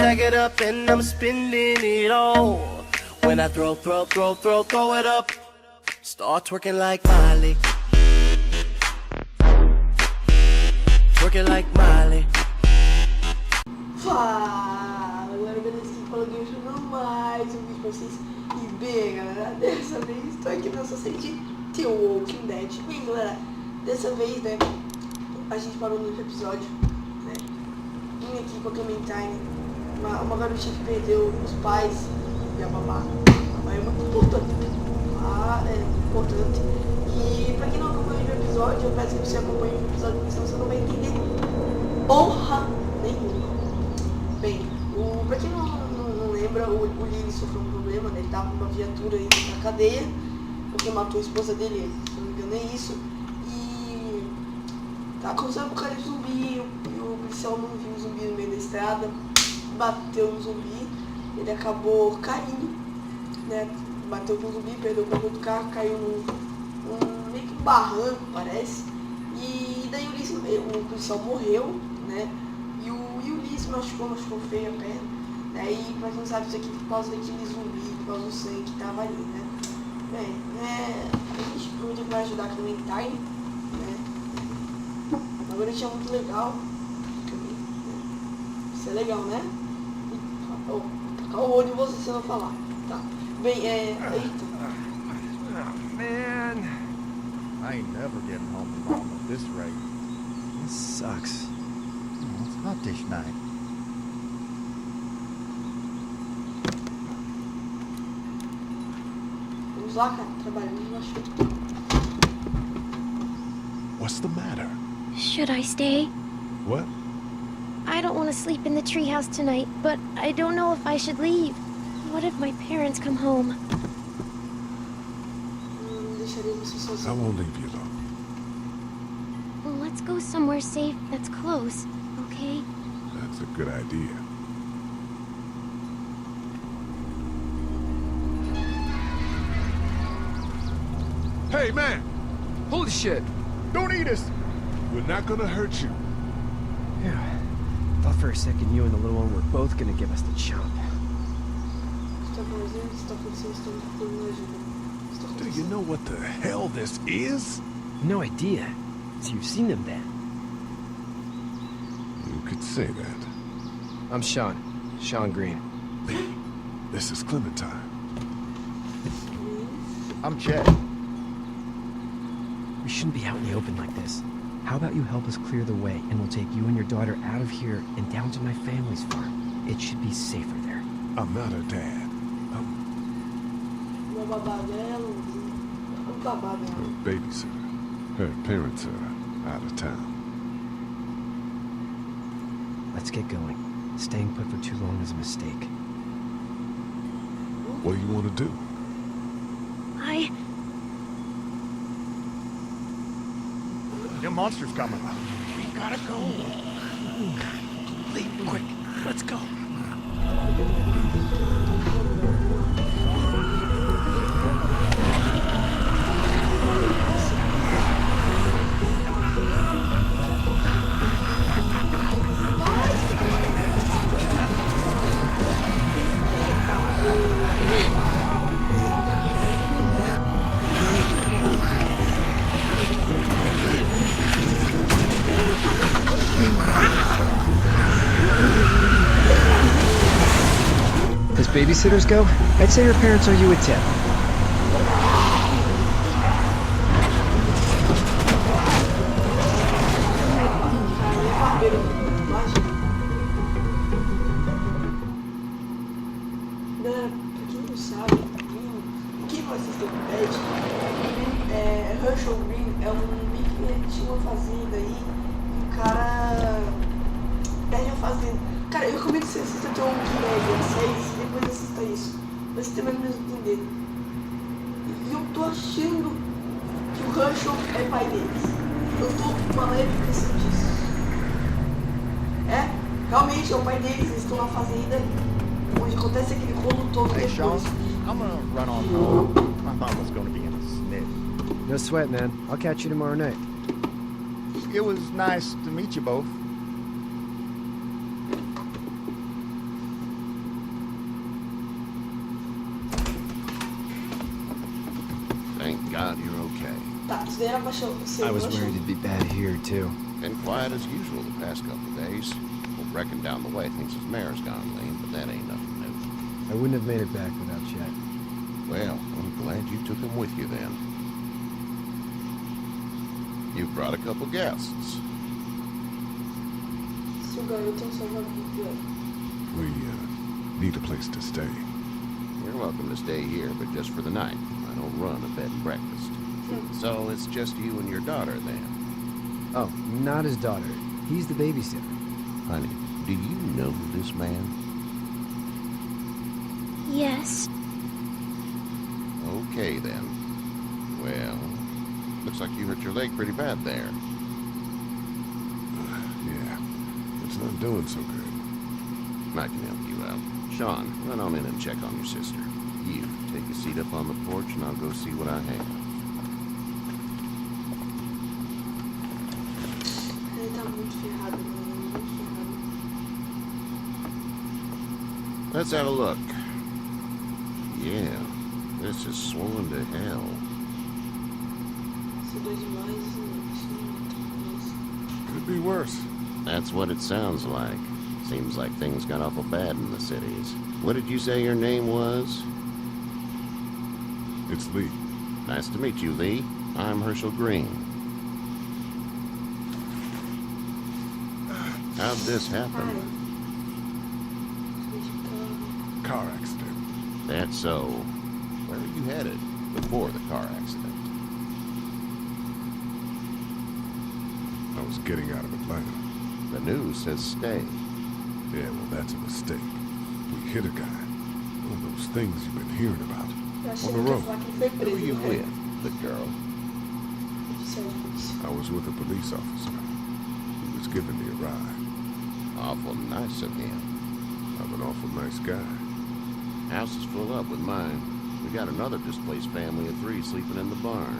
stack it up and I'm spending it all. When I throw it up, start twerking like Miley. Twerking like Miley. Fala, galera, beleza? Aqui falando hoje no mais um vídeo pra vocês. E bem, galera, dessa vez estou aqui nessa série de The Walking Dead. Bem, galera, dessa vez, né, a gente parou no último episódio, né? Vim aqui com a Clementine, uma garotinha que perdeu os pais e a babá. A babá é muito importante, é importante. E pra quem não acompanha o episódio, eu peço que você acompanhe o episódio, porque senão você não vai entender porra nenhuma. Bem, pra quem não lembra, o Lily sofreu um problema, né? Ele tava com uma viatura aí na cadeia, porque matou a esposa dele, se não me engano é isso. E tá acontecendo um apocalipse zumbi, e o policial não viu o zumbi no meio da estrada, bateu no zumbi, ele acabou caindo, né? Bateu com o zumbi, perdeu o controle do carro, caiu meio que um barranco, parece. E daí o policial morreu, né? E o Lee se machucou feio a perna. Né? E pra quem não sabe, isso aqui por causa daquele zumbi, por causa do sangue que tava ali, né? Bem, a gente prometeu que vai ajudar a Clementine, né? Agora tinha muito legal. Isso é legal, né? Vou tacar o olho em você se eu não falar. Tá. Bem, eita. Oh, man. I ain't never getting home to mom at this rate. This sucks. Oh, it's hot dish night. Vamos lá, cara. Trabalhando, eu acho. What's the matter? Should I stay? What? I don't want to sleep in the treehouse tonight, but I don't know if I should leave. What if my parents come home? I won't leave you alone. Well, let's go somewhere safe that's close, okay? That's a good idea. Hey, man! Holy shit! Don't eat us! We're not gonna hurt you. Yeah. Thought for a second you and the little one were both gonna give us the chomp. Do you know what the hell this is? No idea. So you've seen them then? You could say that. I'm Sean. Sean Green. This is Clementine. I'm Chad. We shouldn't be out in the open like this. How about you help us clear the way, and we'll take you and your daughter out of here and down to my family's farm. It should be safer there. I'm not her dad. Her babysitter. Her parents are out of town. Let's get going. Staying put for too long is a mistake. What do you want to do? The monster's coming. We gotta go. Leave quick. Let's go. As babysitters go, I'd say your parents owe you a tip. Galera, pra quem não sabe, quem não assistiu o Dead, Herschel Green é um meio que ele tinha uma fazenda aí, e o cara perde a fazenda. Cara, eu recomendo que você assista até o Walking Dead 6 e depois assista isso, pra você ter mais ou menos entender. E eu tô achando que o Herschel é pai deles. Eu tô com uma leve impressão disso. Realmente é o pai deles, eles estão na fazenda onde acontece aquele rolo todo Hey, Sean, depois. I'm gonna run on home. My mom was gonna be in a snit. No sweat, man. I'll catch you tomorrow night. It was nice to meet you both. God you're okay. Tá, isso daí era baixar o seu. I was worried it'd be bad here, too. Been quiet as usual the past couple of days. Well, reckon down the way thinks his mare's gone lame, but that ain't nothing new. I wouldn't have made it back without Chet. Well, I'm glad you took him with you then. You brought a couple guests. Se o garoto é um salva-vida. We need a place to stay. You're welcome to stay here, but just for the night. I don't run a bed and breakfast. So it's just you and your daughter then? Oh, not his daughter. He's the babysitter. Honey, do you know this man? Yes. Okay then. Well, looks like you hurt your leg pretty bad there. Yeah, it's not doing so good. I can help you out. Sean, run on in and check on your sister. You, take a seat up on the porch and I'll go see what I have. Ele tá muito ferrado, mano. Muito ferrado. Let's have a look. Yeah, this is swollen to hell. Isso dói demais. Isso. Could be worse. That's what it sounds like. Seems like things got awful bad in the cities. What did you say your name was? It's Lee. Nice to meet you, Lee. I'm Herschel Green. How'd this Cara. happen? Car accident. That's so. Where were you headed before the car accident? I was getting out of Atlanta. The news says stay. Yeah, well, that's a mistake. We hit a guy. One of those things you've been hearing about. Eu achei On que the ele ia road. falar que ele foi Who preso. were you não foi? with? The girl. Disse a polícia. I was with a police officer. He was giving me a ride. Awful nice of him. I'm an awful nice guy. House is full up with mine. We got another displaced family of 3 sleeping in the barn.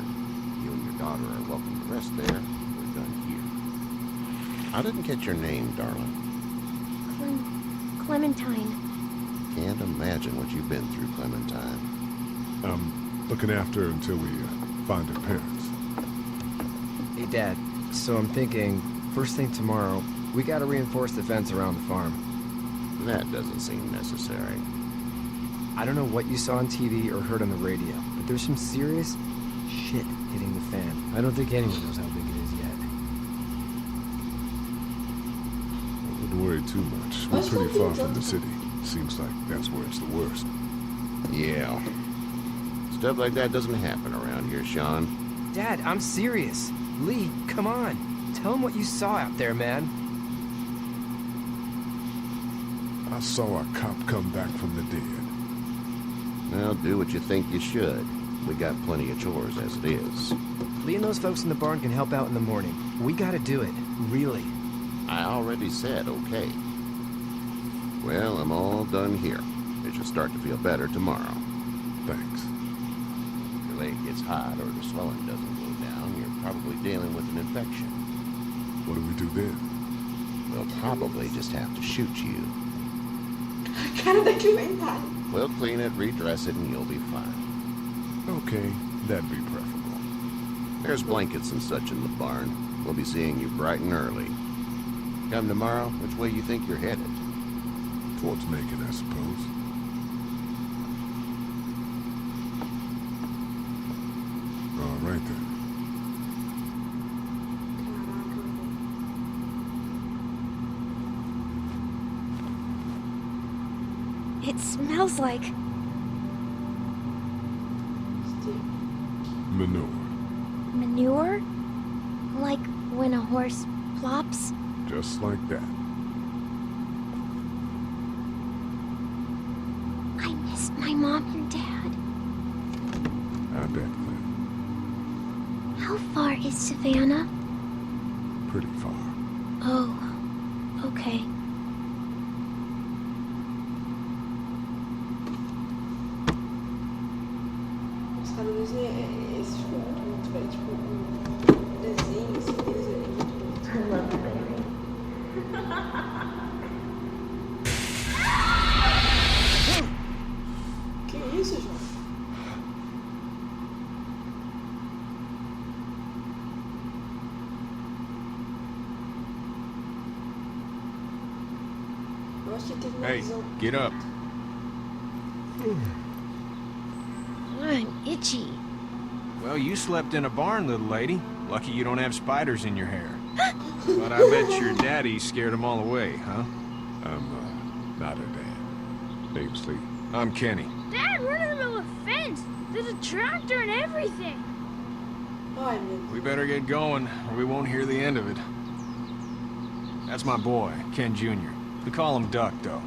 You and your daughter are welcome to rest there. We're done here. I didn't catch your name, darling. Clementine. Can't imagine what you've been through, Clementine. I'm looking after her until we find her parents. Hey, Dad. So I'm thinking, first thing tomorrow, we gotta reinforce the fence around the farm. That doesn't seem necessary. I don't know what you saw on TV or heard on the radio, but there's some serious shit hitting the fan. I don't think anyone knows how big it is yet. I wouldn't worry too much. We're pretty far from the city. Seems like that's where it's the worst. Yeah. Stuff like that doesn't happen around here, Sean. Dad, I'm serious. Lee, come on. Tell him what you saw out there, man. I saw a cop come back from the dead. Well, do what you think you should. We got plenty of chores as it is. Lee and those folks in the barn can help out in the morning. We gotta do it. Really. I already said okay. Well, I'm all done here. It should start to feel better tomorrow. Thanks. If your leg gets hot or the swelling doesn't go down, you're probably dealing with an infection. What do we do then? We'll probably just have to shoot you. A cara da Clementine. We'll clean it, redress it, and you'll be fine. Okay, that'd be preferable. There's blankets and such in the barn. We'll be seeing you bright and early. Come tomorrow, which way you think you're headed? Towards Macon, I suppose. All right then. It smells like... Manure. manure? Like when a horse plops? Just like that. I miss my mom and dad. I bet, Glenn. How far is Savannah? Pretty far. Oh, okay. Os caras desenham. Esse tipo é muito, velho. Tipo, o desenho, assim, deles é muito bonito. Que isso, João? acho que teve uma Hey, visão. get up. I'm itchy. Well, you slept in a barn, little lady. Lucky you don't have spiders in your hair. But I bet your daddy scared them all away, huh? I'm, not her dad. Name's Lee. I'm Kenny. Dad, we're in the middle of a fence. There's a tractor and everything. Ai, meu Deus. We better get going, or we won't hear the end of it. That's my boy, Ken Jr. We call him Duck, though.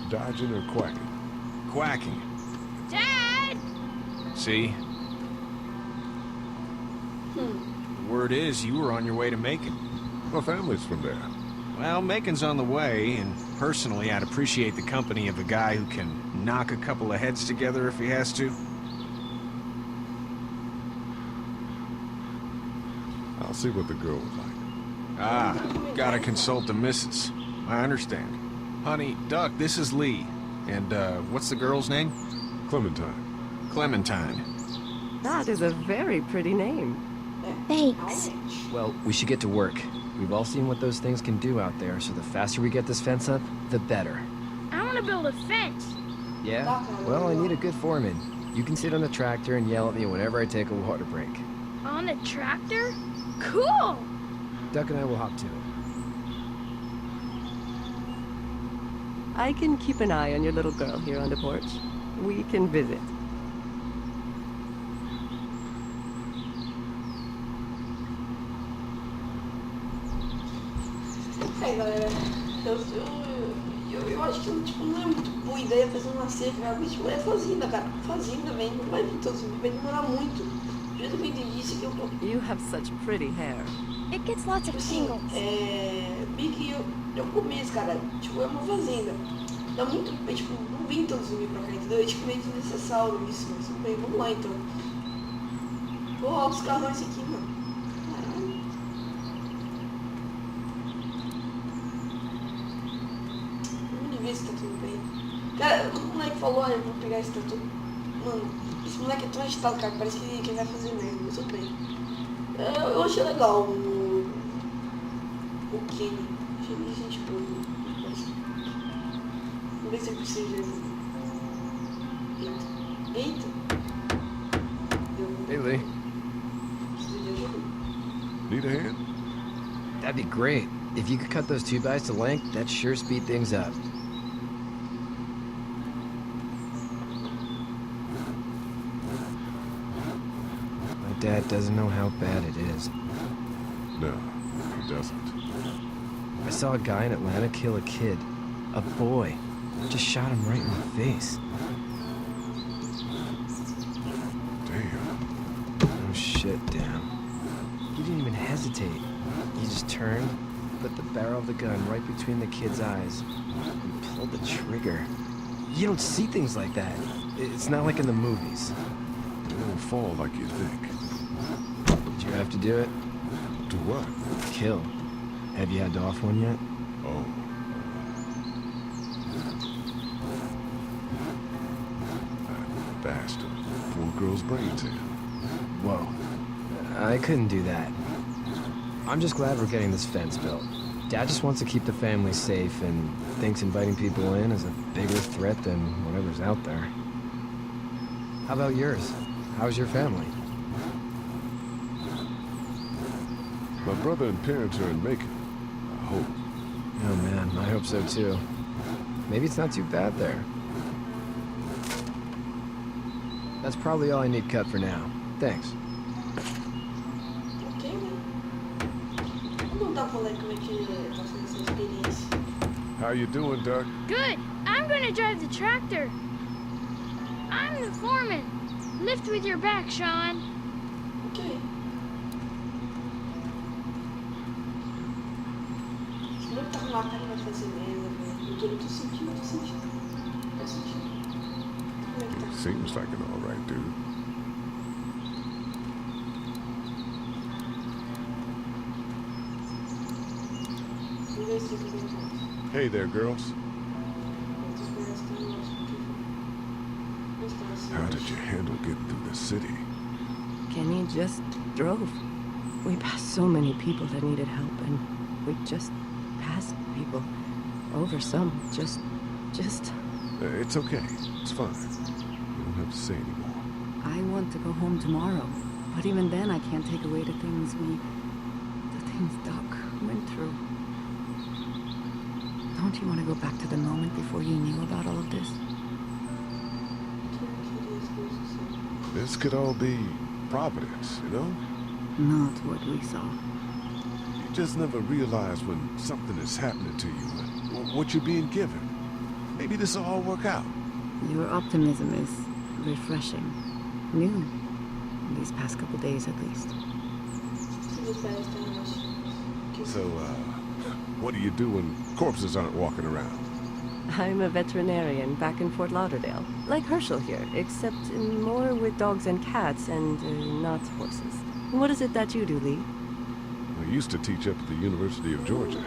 Dodging or quacking? Quacking. Dad! See? The word is you were on your way to Macon. My family's from there. Well, Macon's on the way, and personally, I'd appreciate the company of a guy who can knock a couple of heads together if he has to. I'll see what the girl was like. Ah, gotta consult the missus. I understand. Honey, Duck, this is Lee. And, what's the girl's name? Clementine. Clementine. That is a very pretty name. Thanks. Well, we should get to work. We've all seen what those things can do out there, so the faster we get this fence up, the better. I want to build a fence. Yeah? Well, I need a good foreman. You can sit on the tractor and yell at me whenever I take a water break. On the tractor? Cool! Duck and I will hop to it. I can keep an eye on your little girl here on the porch. We can visit. Aí, galera, eu acho que tipo, não é muito boa ideia fazer uma cerca, cara. Tipo, é fazenda, cara. Fazenda, velho. Não vai vir todos, vai demorar muito. Do jeito que eu entendi isso aqui, eu tô. You have such pretty hair. It gets lots of Assim, tingles. bem que eu começo, cara. Tipo, é uma fazenda. Dá muito. Tipo, não vem todos zumbi pra cá, entendeu? É tipo meio desnecessário isso, mas tudo bem, vamos lá então. Pô, olha os carrões aqui, mano. Caralho. Vamos ver se tá tudo bem. Cara, quando o moleque falou, olha, vou pegar esse tatu. Mano, esse moleque é tão agitado, cara, parece que ele vai fazer merda, mas tudo bem. Eu achei legal o Kenny. Achei ele gente boa. Vamos ver se ele precisa de ajuda. Eita! Hey, Lee. Precisa de ajuda? Need a hand? That'd be great. If you could cut those 2x to length, that'd sure speed things up. My dad doesn't know how bad it is. No, he doesn't. I saw a guy in Atlanta kill a kid. A boy. Just shot him right in the face. Damn. Oh shit, damn. He didn't even hesitate. He just turned, put the barrel of the gun right between the kid's eyes, and pulled the trigger. You don't see things like that. It's not like in the movies. It won't fall like you think. Did you have to do it? Do what? Kill. Have you had to off one yet? Oh. That bastard. Poor girl's brains in. Whoa. I couldn't do that. I'm just glad we're getting this fence built. Dad just wants to keep the family safe and thinks inviting people in is a bigger threat than whatever's out there. How about yours? How's your family? My brother and parents are in Macon. I hope. Oh man, I hope so too. Maybe it's not too bad there. That's probably all I need cut for now. Thanks. Ok, né? Vamos contar pro moleque como é que tá sendo essa experiência. How you doing, Duck? Good. I'm gonna drive the tractor. I'm the foreman. Lift with your back, Sean. Ok. Esse moleque tá com uma cara que vai fazer merda, velho. Eu tô sentindo, tô sentindo. Tô sentindo. Como é que tá? Seems like an alright dude. Vamos ver se ele tem mais. Hey there, girls. Quantos conhecem tem o nosso aqui? Vamos estar assim. How did you handle getting through the city? Kenny just drove. We passed so many people that needed help, and We just passed people. Over some. Just... It's okay. It's fine. You don't have to say anymore. I want to go home tomorrow. But even then, I can't take away the things Doc went through. Don't you want to go back to the moment before you knew about all of this? This could all be Providence, you know? Not what we saw. You just never realize when something is happening to you and what you're being given. Maybe this will all work out. Your optimism is refreshing. New. These past couple days, at least. So, what do you do when corpses aren't walking around? I'm a veterinarian back in Fort Lauderdale. Like Herschel here, except more with dogs and cats and not horses. What is it that you do, Lee? I used to teach up at the University of Georgia.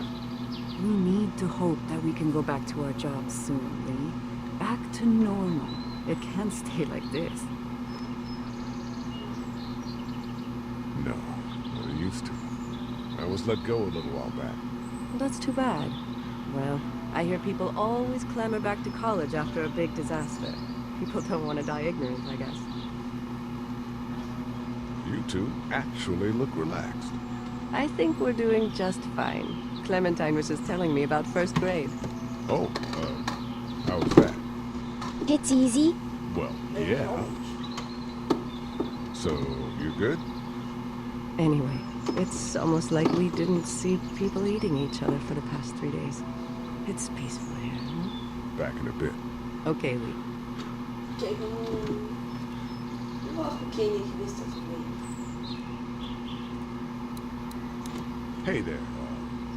We need to hope that we can go back to our jobs soon, Lee. Back to normal. It can't stay like this. No, I used to. I was let go a little while back. That's too bad. Well, I hear people always clamor back to college after a big disaster. People don't want to die ignorant, I guess. You two actually look relaxed. I think we're doing just fine. Clementine was just telling me about first grade. Oh, how was that? It's easy. Well, yeah. So, you're good? Anyway, it's almost like we didn't see people eating each other for the past 3 days. It's peaceful here, huh? Back in a bit. Okay, Lee. Ok, vamos... Eu vou falar com o Kenny aqui, ver se tá tudo bem. Hey there,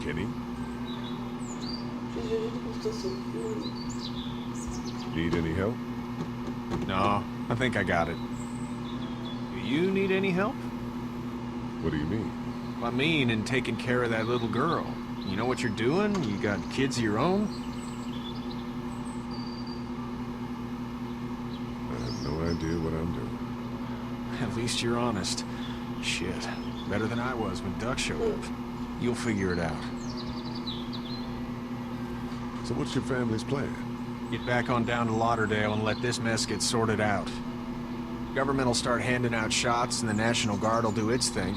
Kenny. Fiz de ajuda com o seu Need any help? No, I think I got it. Do you need any help? What do you mean? I mean, in taking care of that little girl. You know what you're doing? You got kids of your own? I have no idea what I'm doing. At least you're honest. Shit. Better than I was when Duck showed up. You'll figure it out. So what's your family's plan? Get back on down to Lauderdale and let this mess get sorted out. Government will start handing out shots and the National Guard will do its thing.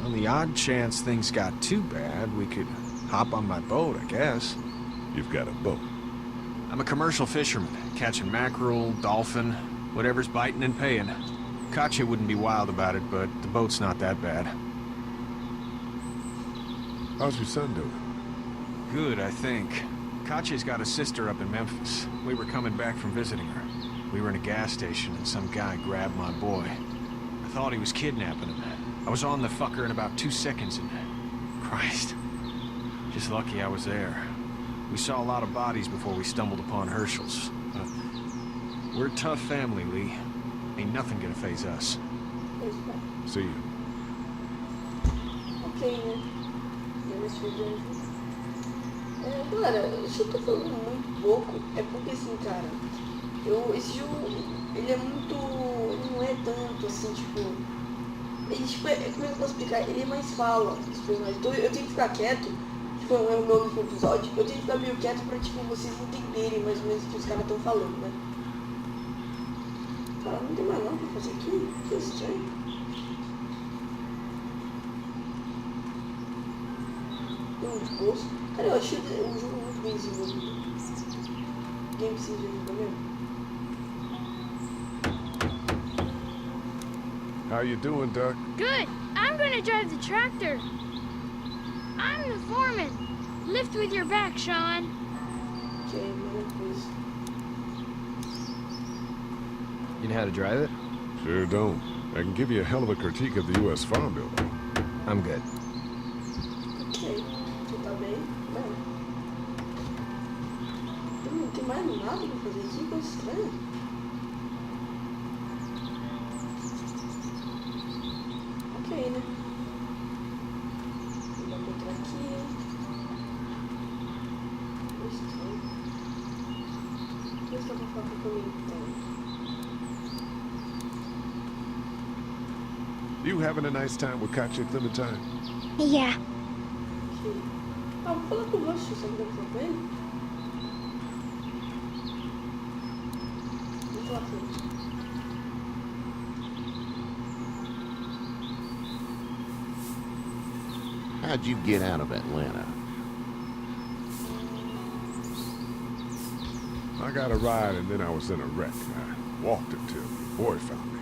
On the odd chance things got too bad, we could hop on my boat, I guess. You've got a boat. I'm a commercial fisherman, catching mackerel, dolphin, whatever's biting and paying. Katya wouldn't be wild about it, but the boat's not that bad. How's your son doing? Good, I think. Katya's got a sister up in Memphis. We were coming back from visiting her. We were in a gas station and some guy grabbed my boy. I thought he was kidnapping him. I was on the fucker in about 2 seconds and... Christ. Just lucky I was there. We saw a lot of bodies before we stumbled upon Herschel's. We're a tough family, Lee. Ain't nothing gonna faze us. See you. Ok, né? Galera, se eu tô falando muito pouco, é porque assim, cara, esse jogo, ele é muito, não é tanto assim, tipo, ele, tipo, como é que eu posso explicar? Ele é mais fala, então eu tenho que ficar quieto, tipo, é o meu último episódio, eu tenho que ficar meio quieto pra, tipo, vocês entenderem mais ou menos o que os caras estão falando, né? Cara, não tem mais nada pra fazer aqui, que estranho. De bolso. Cara, eu achei o jogo muito bem desenvolvido. Ninguém precisa de ajuda mesmo. How you doing, Duck? Good. I'm gonna drive the tractor. I'm the foreman. Lift with your back, Sean. Ok, melhor coisa. You know how to drive it? Sure don't. I can give you a hell of a critique of the U.S. Farm Bill. I'm good. Ok. Você tá bem? Bem. Não tem mais nada pra fazer aqui, coisa estranha. Ok, né? Vou dar pra entrar aqui. Estranho. Deixa eu só falar comigo, então. You having a nice time with Katya, Clementine? Yeah. Ok. Ah, vou falar com o Rush, sabe o que eu vou falar com ele? Vou falar com ele. How'd you get out of Atlanta? I got a ride and then I was in a wreck. I walked until the boy found me.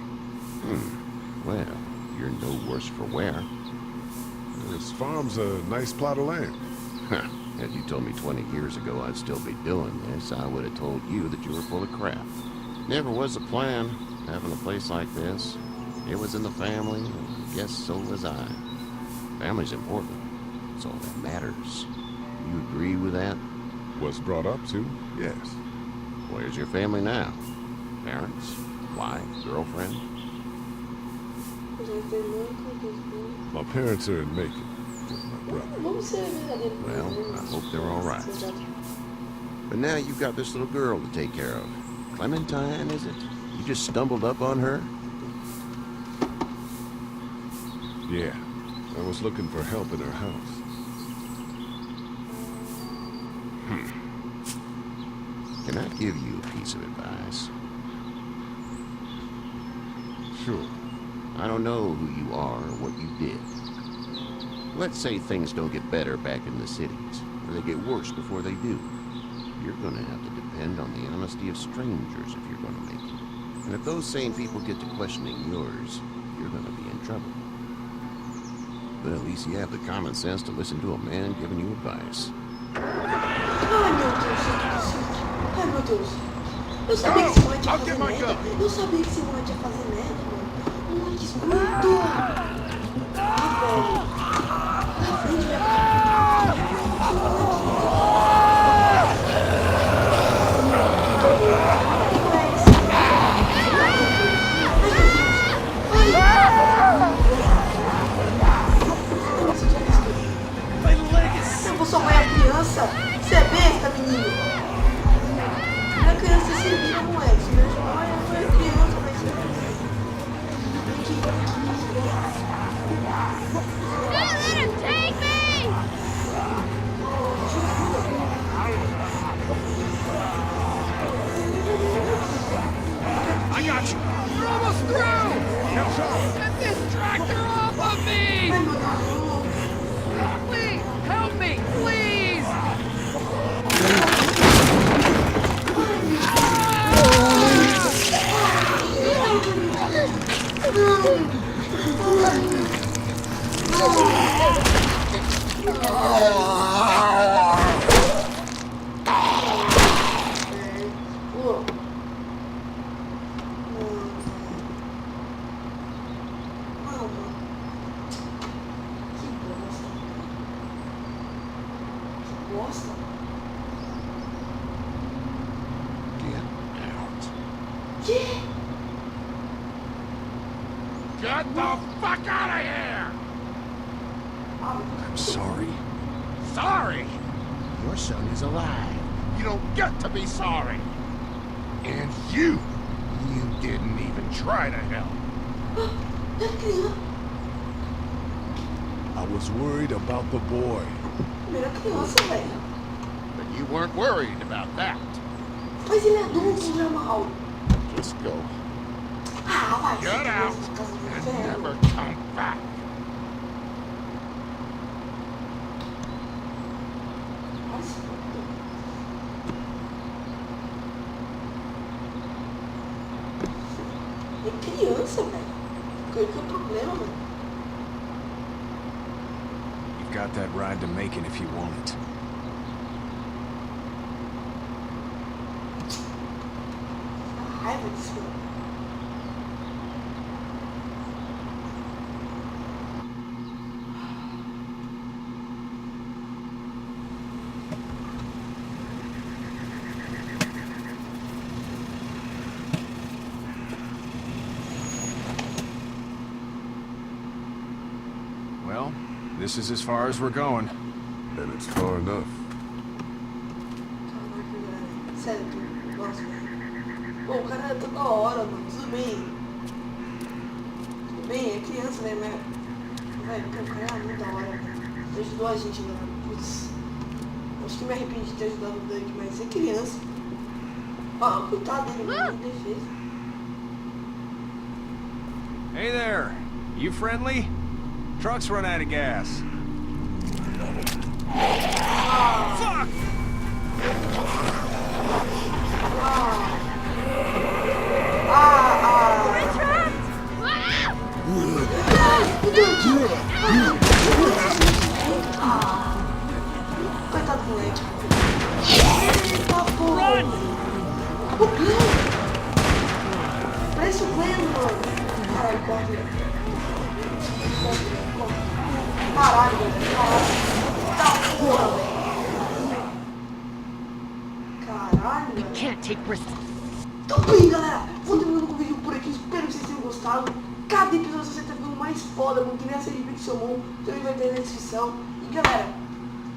Well, you're no worse for wear. This farm's a nice plot of land. Had you told me 20 years ago I'd still be doing this, I would have told you that you were full of crap. Never was a plan, having a place like this. It was in the family, and I guess so was I. Family's important. It's all that matters. You agree with that? Was brought up to, yes. Where's your family now? Parents? Wife? Girlfriend? My parents are in Macon with my brother. Vamos ser verdadeiros. Well, I hope they're all right. But now you've got this little girl to take care of. Clementine, is it? You just stumbled up on her? Yeah, I was looking for help in her house. Can I give you a piece of advice? Sure. I don't know who you are or what you did. Let's say things don't get better back in the cities, or they get worse before they do. You're gonna have to depend on the honesty of strangers if you're gonna make it. And if those same people get to questioning yours, you're gonna be in trouble. But at least you have the common sense to listen to a man giving you advice. Ai, meu Deus, gente. Ai, meu Deus. Eu sabia que esse moleque ia fazer merda. Eu sabia que esse moleque ia fazer merda, mano. Moleque escroto. Ah, velho. Na frente, eu vou só apanhar a criança. Você é besta, menino. A criança se vira, moleque. Olha, foi a criança, mas... Don't let him take me! I got you. We're almost through. Get this tractor off of me! Please, help me, please! Get the fuck out of here! I'm sorry. Sorry? Your son is alive. You don't get to be sorry. And you didn't even try to help. I was worried about the boy. But you weren't worried about that. Mas ele é adulto, normal. Just go. Ah, vai. Get out and never come back. É criança, velho. Qual que é o problema, mano? You've got that ride to Macon if you want it. A raiva disso, mano. Well, this is as far as we're going. And it's far enough. Caraca, velho. Sério, nossa, velho. Pô, o cara é toda hora, mano. Tudo bem. Tudo bem, é criança, né? Mas... Velho, pô, o cara é muito da hora, velho. Ajudou a gente, galera. Putz. acho que me arrependi de ter ajudado o Doug, mas é criança. Ah, coitado dele, mano, de defesa. Hey there. You friendly? Truck's run out of gas. Fuck! We're trapped! Coitado do moleque. Eita porra! O Glenn! Parece o Glenn, mano. Caralho, corre. Caralho, velho. Caralho. Tá porra, velho. Caralho, velho. Can't take risks. Então bem, galera, vou terminando com o vídeo por aqui, espero que vocês tenham gostado. Cada episódio você tá ficando mais foda, mano, que nem a série de Pixelmon, também vai ter na descrição. E galera,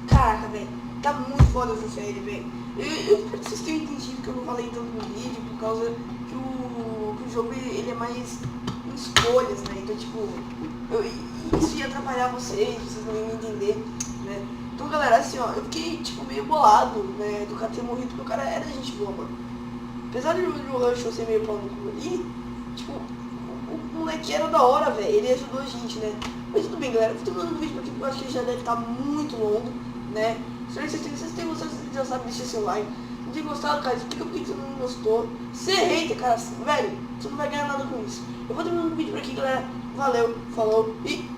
caraca, velho, tá muito foda essa série, velho. Eu espero que vocês tenham entendido que eu não falei tanto no vídeo, por causa que o jogo ele é mais em escolhas, né, então tipo, isso ia atrapalhar vocês não iam entender, né. Então galera, assim ó, eu fiquei tipo meio bolado, né, do cara ter morrido, porque o cara era gente boa, mano. Apesar de o Rush ser meio pau no cu ali, tipo, o moleque era da hora, velho, ele ajudou a gente, né? Mas tudo bem, galera, eu tô terminando o vídeo porque eu acho que ele já deve estar muito longo, né? Espero que vocês tenham gostado, vocês já sabem, deixa seu like. Não tem gostado, cara, explica por que você não gostou. Ser hater, cara, velho, você não vai ganhar nada com isso. Eu vou terminando o vídeo por aqui, galera. Valeu, falou e...